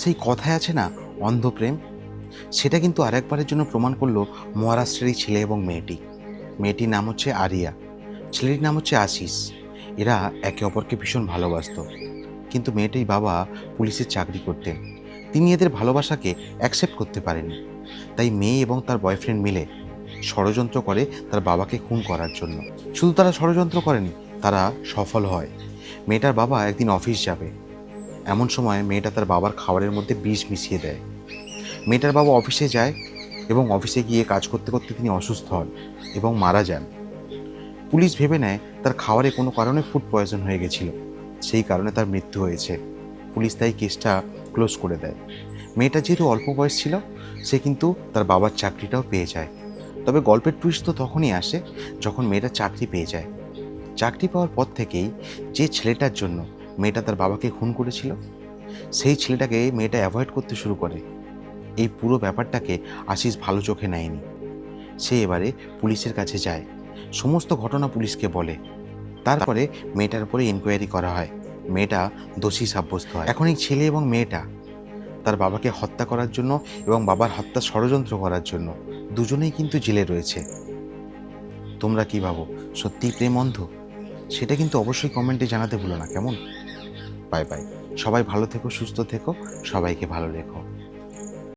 সেই কথায় আছে না, অন্ধ প্রেম, সেটা কিন্তু আরেকবারের জন্য প্রমাণ করলো মহারাষ্ট্রের এই ছেলে এবং মেয়েটি। মেয়েটির নাম হচ্ছে আরিয়া, ছেলেটির নাম হচ্ছে আশিস। এরা একে অপরকে ভীষণ ভালোবাসত, কিন্তু মেয়েটির বাবা পুলিশের চাকরি করতেন। তিনি এদের ভালোবাসাকে অ্যাকসেপ্ট করতে পারেননি। তাই মেয়ে এবং তার বয়ফ্রেন্ড মিলে ষড়যন্ত্র করে তার বাবাকে খুন করার জন্য। শুধু তারা ষড়যন্ত্র করেনি, তারা সফল হয়। মেয়েটার বাবা একদিন অফিস যাবে, এমন সময় মেয়েটা তার বাবার খাবারের মধ্যে বিষ মিশিয়ে দেয়। মেয়েটার বাবা অফিসে যায় এবং অফিসে গিয়ে কাজ করতে করতে তিনি অসুস্থ হন এবং মারা যান। পুলিশ ভেবে নেয় তার খাবারে কোনো কারণে ফুড পয়জন হয়ে গেছিল, সেই কারণে তার মৃত্যু হয়েছে। পুলিশ তাই কেসটা ক্লোজ করে দেয়। মেয়েটা যেহেতু অল্প বয়স ছিল, সে কিন্তু তার বাবার চাকরিটাও পেয়ে যায়। তবে গল্পের টুইস্ট তো তখনই আসে যখন মেয়েটা চাকরি পেয়ে যায়। চাকরি পাওয়ার পর থেকেই যে ছেলেটার জন্য মেয়েটা তার বাবাকে খুন করেছিল, সেই ছেলেটাকে মেয়েটা অ্যাভয়েড করতে শুরু করে। এই পুরো ব্যাপারটাকে আশিস ভালো চোখে নেয়নি। সে এবারে পুলিশের কাছে যায়, সমস্ত ঘটনা পুলিশকে বলে। তারপরে মেয়েটার উপরে ইনকোয়ারি করা হয়, মেয়েটা দোষী সাব্যস্ত হয়। এখন এই ছেলে এবং মেয়েটা তার বাবাকে হত্যা করার জন্য এবং বাবার হত্যা ষড়যন্ত্র করার জন্য দুজনেই কিন্তু জেলে রয়েছে। তোমরা কি ভাবো, সত্যিই প্রেম অন্ধ? সেটা কিন্তু অবশ্যই কমেন্টে জানাতে ভুলো না, কেমন? Bye bye. সবাই ভালো থেকো, সুস্থ থেকো, সবাইকে ভালো রেখো।